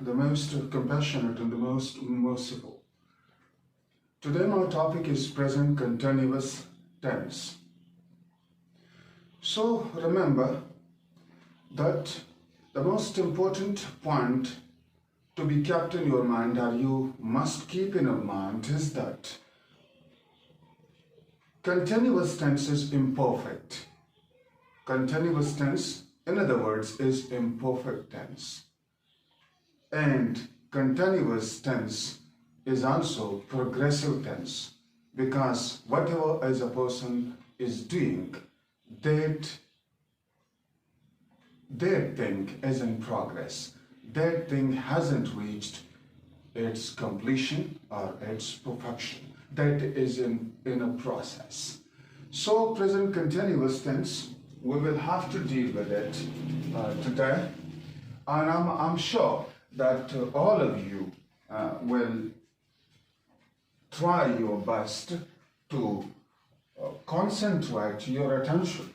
the most compassionate and the most merciful. Today my topic is present continuous tense. So remember that the most important point to be kept in your mind, or you must keep in your mind, is that continuous tense is imperfect. Continuous tense, in other words, is imperfect tense. And continuous tense is also progressive tense, because whatever as a person is doing, that thing is in progress. That thing hasn't reached its completion or its perfection. That is in a process. So present continuous tense, we will have to deal with it today, and I'm sure that all of you will try your best to concentrate your attention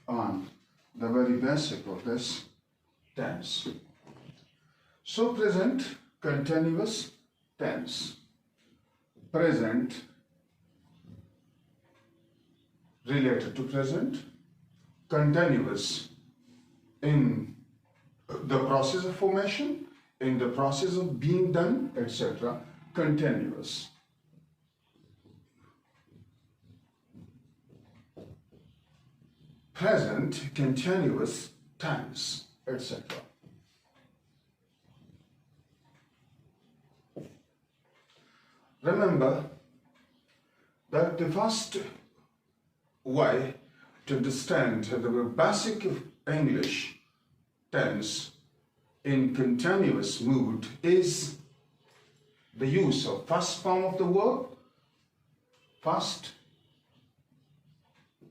on the very basic of this tense. So present continuous tense. Present related to present, continuous in the process of formation, in the process of being done, etc. Continuous. Present continuous tense, etc. Remember that the first way to understand the basic of English tense in continuous mood is the use of first form of the verb, first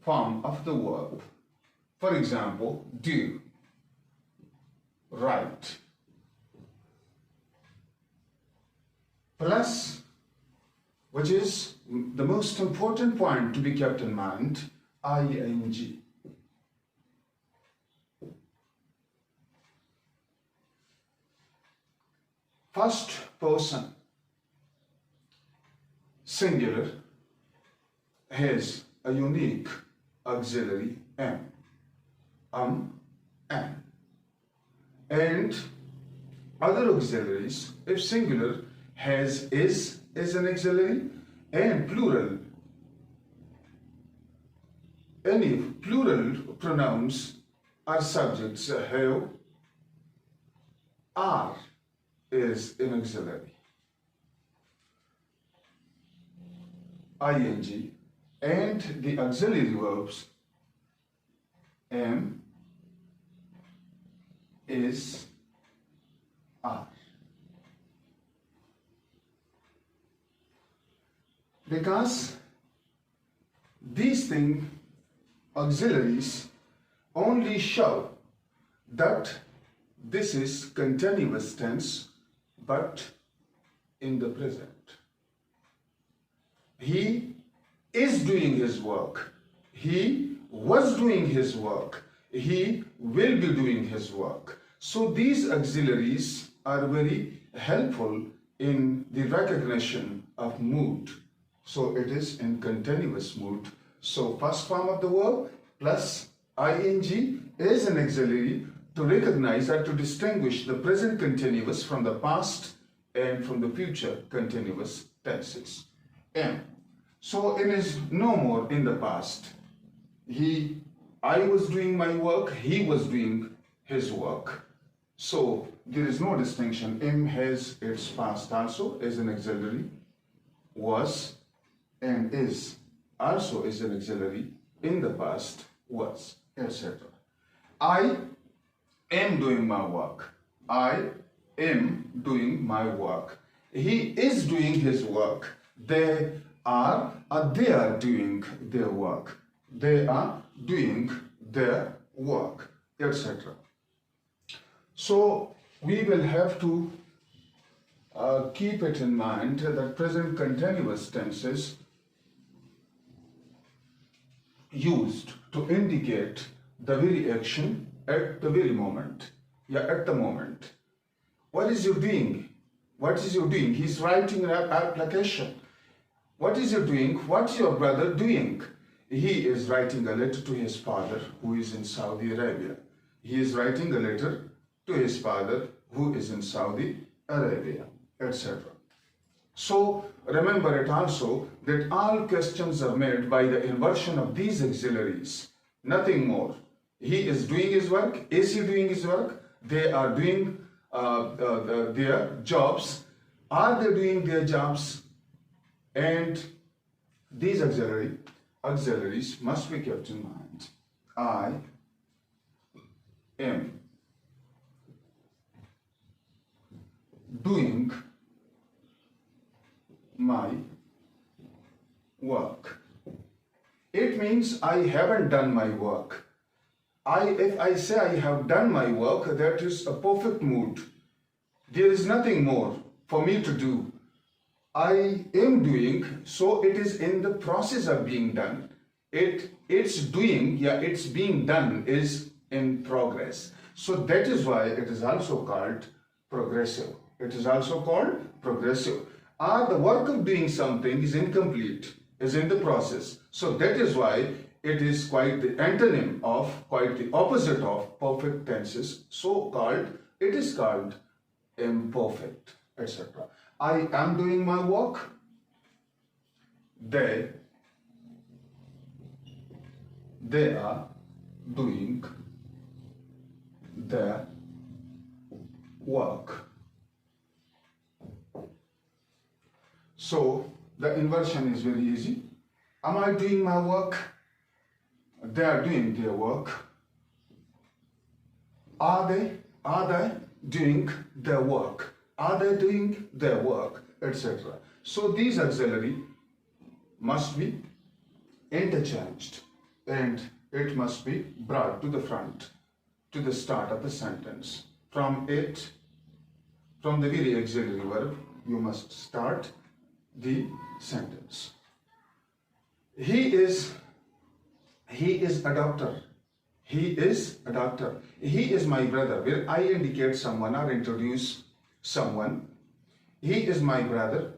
form of the verb. For example, do, write, plus, which is the most important point to be kept in mind, ing. First person, singular, has a unique auxiliary am, am. And other auxiliaries, if singular, has is an auxiliary, and plural, any plural pronouns are subjects, have, are is an auxiliary, ing, and the auxiliary verbs am, is, are. Because these things, auxiliaries, only show that this is continuous tense, but in the present. He is doing his work. He was doing his work. He will be doing his work. So these auxiliaries are very helpful in the recognition of mood. So it is in continuous mood. So first form of the verb plus ing is an auxiliary to recognize or to distinguish the present continuous from the past and from the future continuous tenses. Am. So it is no more in the past. I was doing my work, he was doing his work. So there is no distinction. Am has its past also as an auxiliary, was and is also is an auxiliary in the past, was, etc. I am doing my work. I am doing my work. He is doing his work. They are doing their work. They are doing their work, etc. So we will have to keep it in mind that present continuous tenses used to indicate the very action at the very moment, at the moment, What is you doing? What is you doing? He's writing an application. What is you doing? What's your brother doing? He is writing a letter to his father who is in Saudi Arabia. He is writing a letter to his father who is in Saudi Arabia, etc. So remember it also that all questions are made by the inversion of these auxiliaries, nothing more. He is doing his work. Is he doing his work? They are doing their jobs. Are they doing their jobs? And these auxiliaries must be kept in mind. I am doing my work. It means I haven't done my work. If I say I have done my work, that is a perfect mood. There is nothing more for me to do. I am doing, so it is in the process of being done. It's being done is in progress. So that is why it is also called progressive. It is also called progressive. The work of doing something is incomplete, is in the process. So that is why it is quite the antonym of, quite the opposite of perfect tenses. So called, it is called imperfect, etc. I am doing my work. They are doing their work. So the inversion is very easy. Am I doing my work? They are doing their work. Are they doing their work? Are they doing their work, etc. So these auxiliary must be interchanged and it must be brought to the front, to the start of the sentence. From the very auxiliary verb, you must start the sentence. He is a doctor. He is a doctor. He is my brother. Where I indicate someone or introduce someone. He is my brother.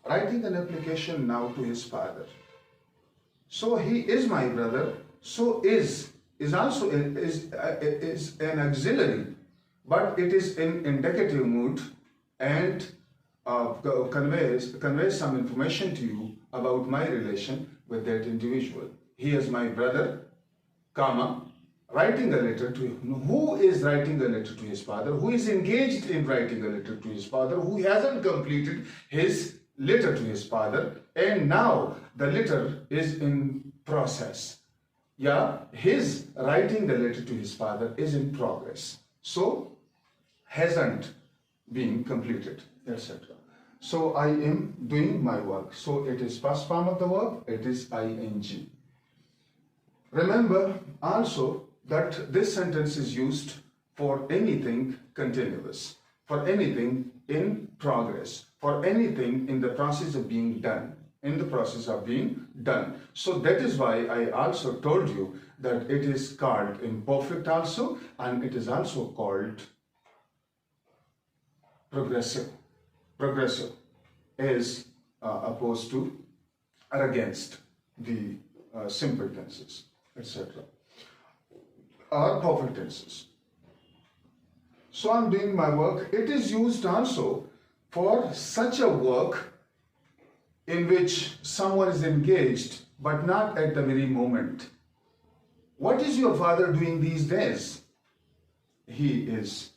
Writing an application now to his father. So he is my brother. So is also an auxiliary, but it is in indicative mood and conveys some information to you about my relation with that individual. He is my brother, comma, writing a letter to him. Who is writing a letter to his father? Who is engaged in writing a letter to his father? Who hasn't completed his letter to his father? And now the letter is in process. Yeah, his writing the letter to his father is in progress. So, hasn't been completed, etc. So, I am doing my work. So, it is past form of the verb, it is ing. Remember also that this sentence is used for anything continuous, for anything in progress, for anything in the process of being done, So that is why I also told you that it is called imperfect also, and it is also called progressive. Progressive is opposed to or against the simple tenses, etc. or perfect tenses. So I'm doing my work. It is used also for such a work in which someone is engaged but not at the very moment. What is your father doing these days? He is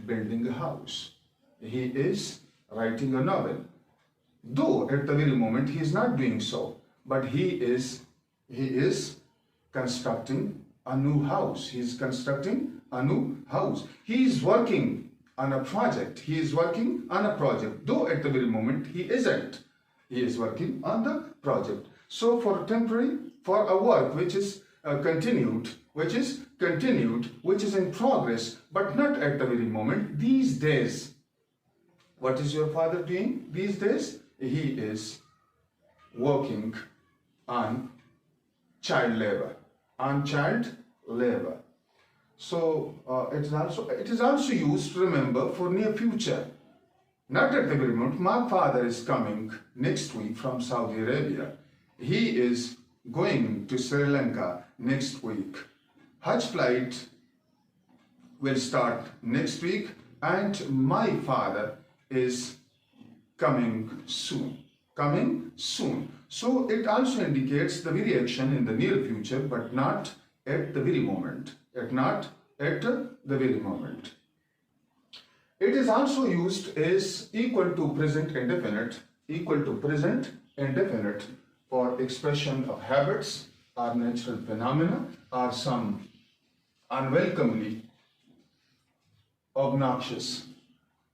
building a house. He is writing a novel. Though at the very moment he is not doing so, but he is constructing a new house. He is constructing a new house. He is working on a project. He is working on a project. Though at the very moment he isn't. He is working on the project. So for temporary, for a work which is continued, which is in progress, but not at the very moment, these days. What is your father doing these days? He is working on child labor. So it is also used, remember, for near future. Not at the very moment. My father is coming next week from Saudi Arabia. He is going to Sri Lanka next week. Hajj flight will start next week, and my father is coming soon. Coming soon. So it also indicates the very action in the near future, but not at the very moment. Not at the very moment. It is also used as equal to present indefinite, for expression of habits or natural phenomena or some unwelcomely obnoxious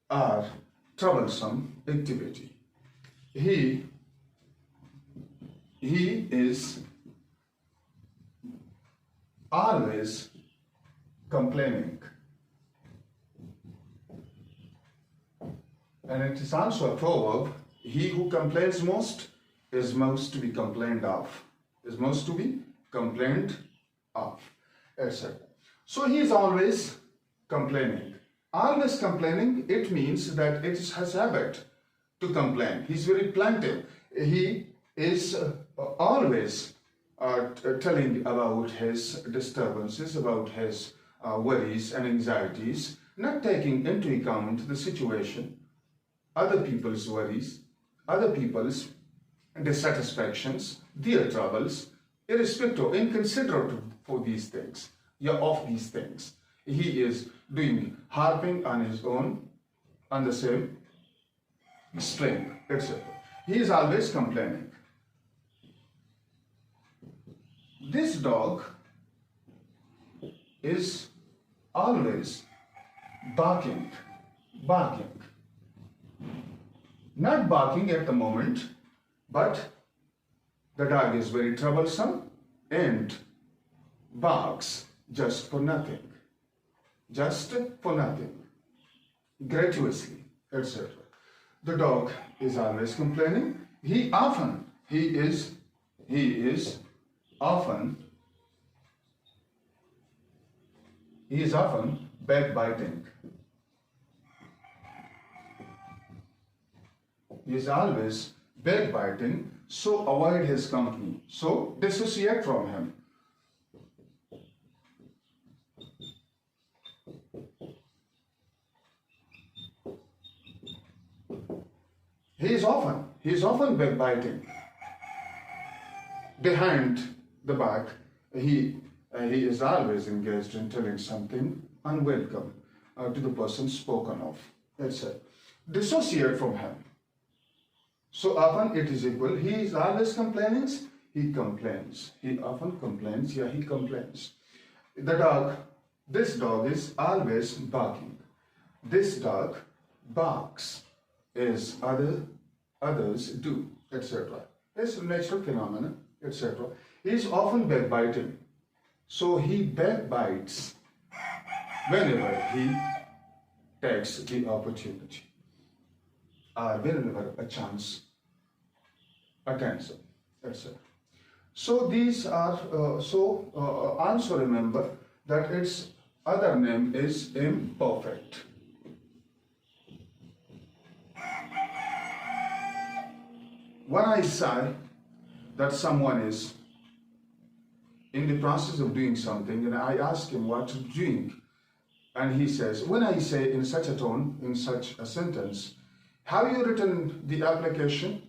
or troublesome activity. He is always complaining. And it is also a proverb, he who complains most is most to be complained of. Etc. So he is always complaining. Always complaining, it means that it is his habit to complain. He is very plaintive. He is always telling about his disturbances, about his worries and anxieties, not taking into account the situation, other people's worries, other people's dissatisfactions, their troubles, irrespective, inconsiderate for these things, of these things. He is doing harping on his own, on the same string, etc. He is always complaining. This dog is always barking. Not barking at the moment, but the dog is very troublesome and barks just for nothing, gratuitously, etc. The dog is always complaining. He is often backbiting. He is always backbiting, so avoid his company. So dissociate from him. He is often backbiting. Behind the back, he is always engaged in telling something unwelcome to the person spoken of. That's it. Dissociate from him. So often it is equal. He is always complaining. He complains. He often complains. Yeah, he complains. This dog is always barking. This dog barks as others do, etc. It's a natural phenomenon, etc. He is often backbiting. So he backbites whenever he takes the opportunity, or whenever a chance attends him, etc. So these are, also remember that its other name is imperfect. When I say that someone is in the process of doing something and I ask him what to doing, and he says, when I say in such a tone, in such a sentence, have you written the application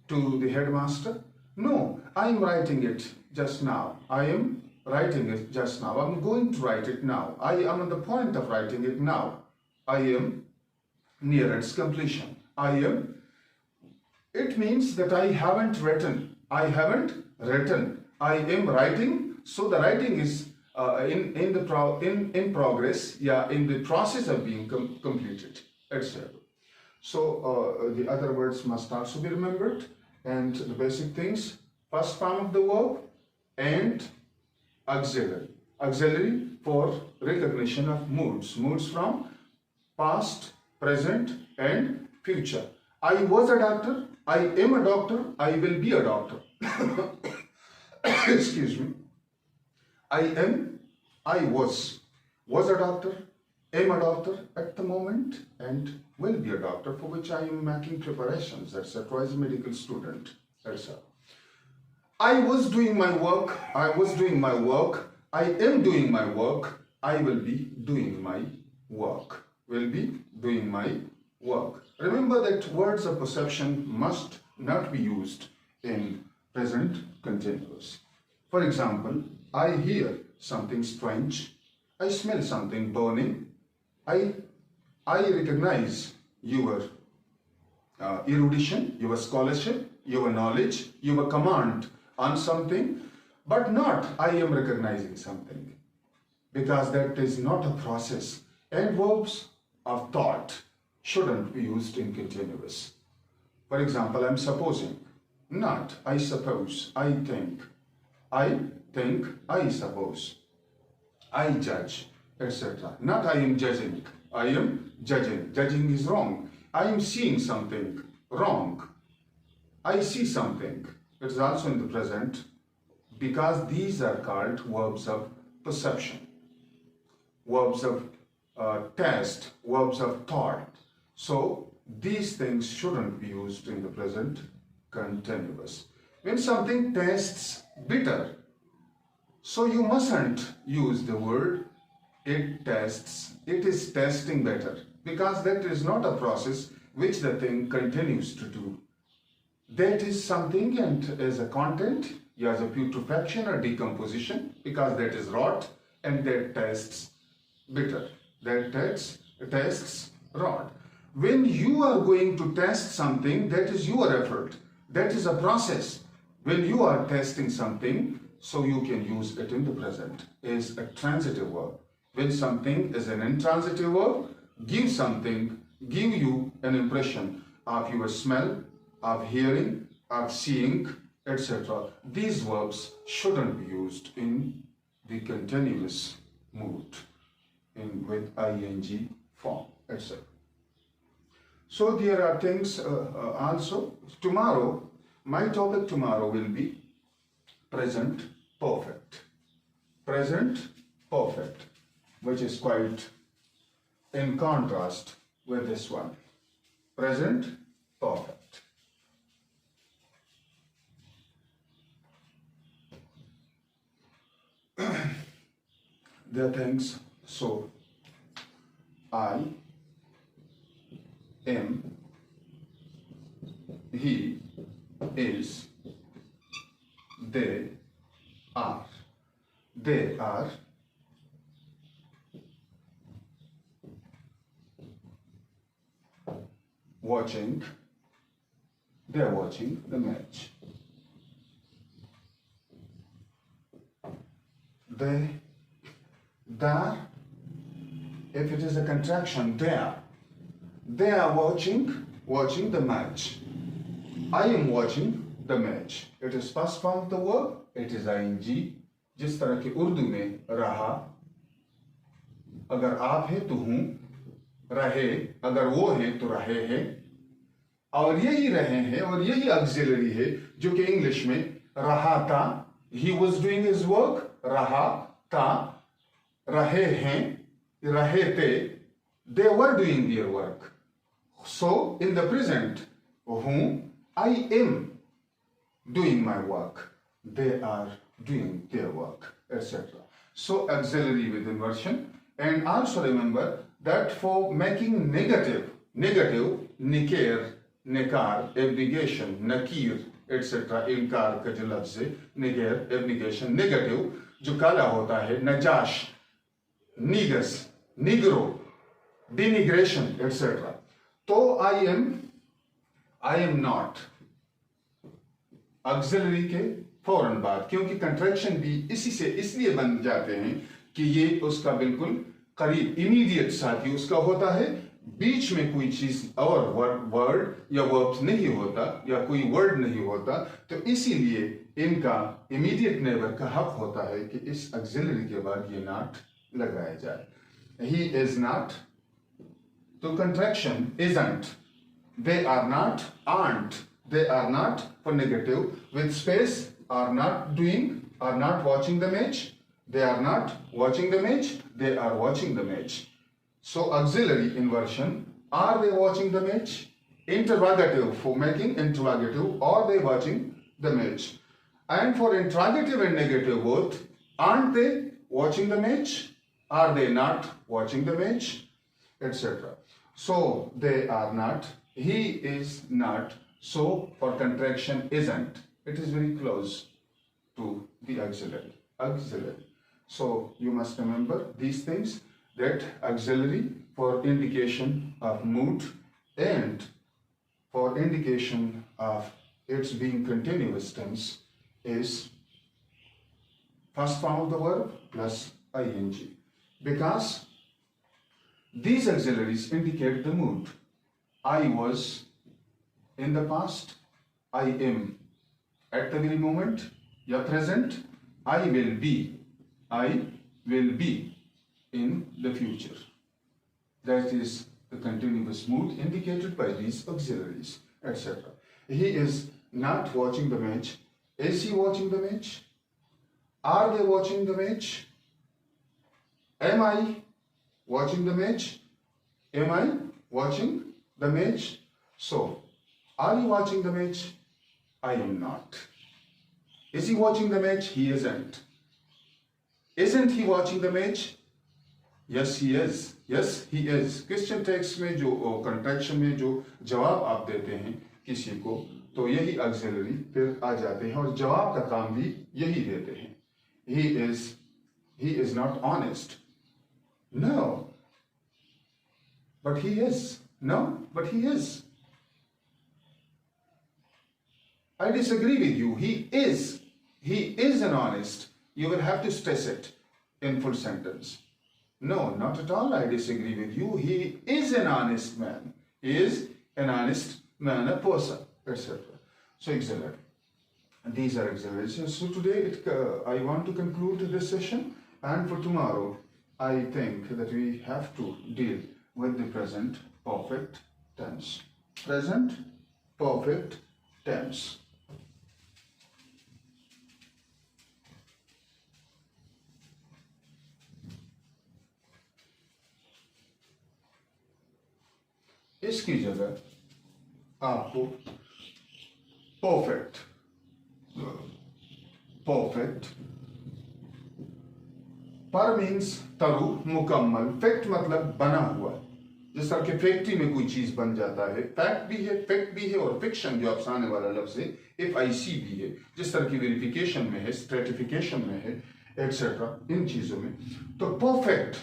to the headmaster? No, I am writing it just now. I'm going to write it now. I am on the point of writing it now. I am near its completion. It means that I haven't written. I am writing. So the writing is in progress. Yeah, in the process of being completed, etc. So the other words must also be remembered, and the basic things: first form of the verb and auxiliary. Auxiliary for recognition of moods. Moods from past, present, and future. I was a doctor. I am a doctor. I will be a doctor. Excuse me. I was. Was a doctor, am a doctor at the moment, and will be a doctor, for which I am making preparations, etc. As a medical student, etc. I was doing my work, I was doing my work, I am doing my work, I will be doing my work, will be doing my work. Remember that words of perception must not be used in present continuous. For example, I hear something strange, I smell something burning, I recognize your erudition, your scholarship, your knowledge, your command on something, but not I am recognizing something, because that is not a process, and verbs of thought shouldn't be used in continuous. For example, I'm supposing, not I suppose, I think, I suppose, I judge, etc. Not I am judging, I am judging. Judging is wrong. I am seeing something, wrong. I see something. It is also in the present, because these are called verbs of perception, verbs of taste, verbs of thought. So these things shouldn't be used in the present continuous. When something tastes bitter, so you mustn't use the word it tastes, it is tasting better, because that is not a process which the thing continues to do. That is something, and as a content, as a putrefaction or decomposition, because that is rot and that tastes bitter, that tastes rot. When you are going to test something, that is your effort, that is a process. When you are testing something, so you can use it in the present as a transitive verb. When something is an intransitive verb, give you an impression of your smell, of hearing, of seeing, etc. These verbs shouldn't be used in the continuous mood with ing form, etc. So there are things also. Tomorrow, my topic tomorrow will be present perfect. Present perfect, which is quite in contrast with this one. Present perfect. There are things, so I am, he is, they are. They are watching, they are watching the match. They are, if it is a contraction, they are watching the match. I am watching the match. It is past form of the verb, it is ing. जिस तरह के उर्दू में रहा, अगर आप हैं तो हूं, रहे अगर वो हैं तो रहे हैं, और यही रहे हैं और यही ऑक्सिलरी है जो कि इंग्लिश में रहा था, he was doing his work, रहा था, रहे हैं, रहे थे, they were doing their work. So in the present, whom I am doing my work, they are doing their work, etc. So auxiliary with inversion. And also remember that for making negative, nikir, nekar, abnegation, nakir, etc. इनकार का जो लफ्ज़ है, निगेर, abnegation, negative, जो काला होता है, najash, negus, negro, denigration, etc. तो I am not auxiliary के फौरन बाद, क्योंकि कंट्रैक्शन भी इसी से इसलिए बन जाते हैं कि ये उसका बिल्कुल करीब इमीडिएट साथी उसका होता है, बीच में कोई चीज और वर्ड या वर्ब नहीं होता या कोई वर्ड नहीं होता, तो इसीलिए इनका इमीडिएट नेबर का हक होता है कि इस ऑक्सिलरी के बाद ये नॉट लगाया जाए. ही इज नॉट, तो contraction isn't, they are not, aren't, they are not for negative with space, are not doing, are not watching the match, They are not watching the match, they are watching the match. So auxiliary inversion, are they watching the match? Interrogative, for making interrogative, are they watching the match? And for interrogative and negative both, aren't they watching the match? Are they not watching the match? Etc. So they are not, he is not, so for contraction isn't. It is very close to the auxiliary. Auxiliary. So you must remember these things, that auxiliary for indication of mood and for indication of its being continuous tense is first form of the verb plus ing, because these auxiliaries indicate the mood. I was in the past, I am at the very moment, your present, I will be in the future. That is the continuous mood indicated by these auxiliaries, etc. He is not watching the match. Is he watching the match? Are they watching the match? Am I watching the match? Am I watching the match? So, are you watching the match? I am not. Is he watching the match? He isn't. Isn't he watching the match? Yes, he is. Yes, he is. Question text में जो contraction में जो जवाब आप देते हैं किसी को, तो यही ऑक्सिलरी फिर आ जाते हैं और जवाब का काम भी यही देते हैं. He is not honest. No, but he is. No, but he is. I disagree with you. He is an honest. You will have to stress it in full sentence. No, not at all. I disagree with you. He is an honest man. He is an honest man, a person, etc. So auxiliary. And these are auxiliaries. So today I want to conclude this session, and for tomorrow I think that we have to deal with the present perfect tense. Present perfect tense. इसकी जगह आपको perfect पर means तरु मुकम्मल, fact मतलब बना हुआ. जिस तरह के फैक्ट्री में कोई चीज बन जाता है, फैक्ट भी है, फैक्ट भी है, और फिक्शन जो अफसाने वाला लफ्ज है FIC भी है. जिस तरह की वेरिफिकेशन में है, स्ट्रेटिफिकेशन में है, एटसेट्रा, इन चीजों में. तो परफेक्ट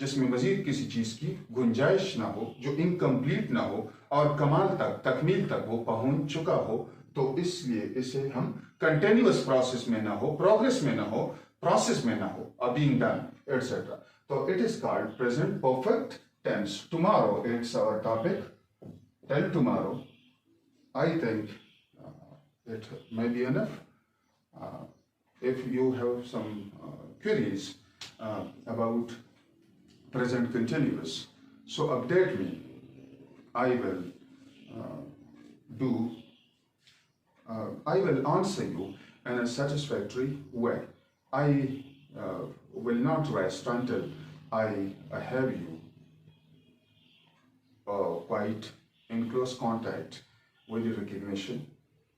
जिसमें मजीद किसी चीज की गुंजाइश ना हो, जो इनकम्प्लीट ना हो और कमाल तक, तकमील तक वो पहुंच चुका हो, तो इसलिए इसे हम कंटिन्यूअस प्रोसेस में ना हो, प्रोग्रेस में ना हो, प्रोसेस में ना हो, बीइंग डन, एटसेट्रा. तो it is called present perfect tense. Tomorrow it's our topic. Till tomorrow, I think it may be enough. If you have some queries about present continuous, so update me. I will I will answer you in a satisfactory way. I will not rest until I have you quite in close contact with the recognition,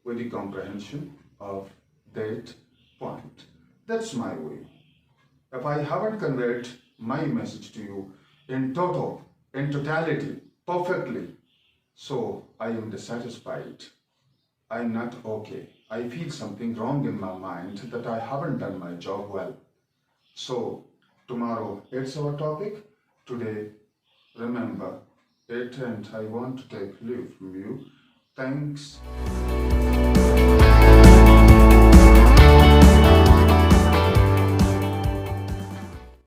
with the comprehension of that point. That's my way. If I haven't conveyed my message to you in total, in totality, perfectly, so I am dissatisfied. I'm not okay. I feel something wrong in my mind, that I haven't done my job well. So tomorrow it's our topic. Today, remember it, and I want to take leave from you. Thanks.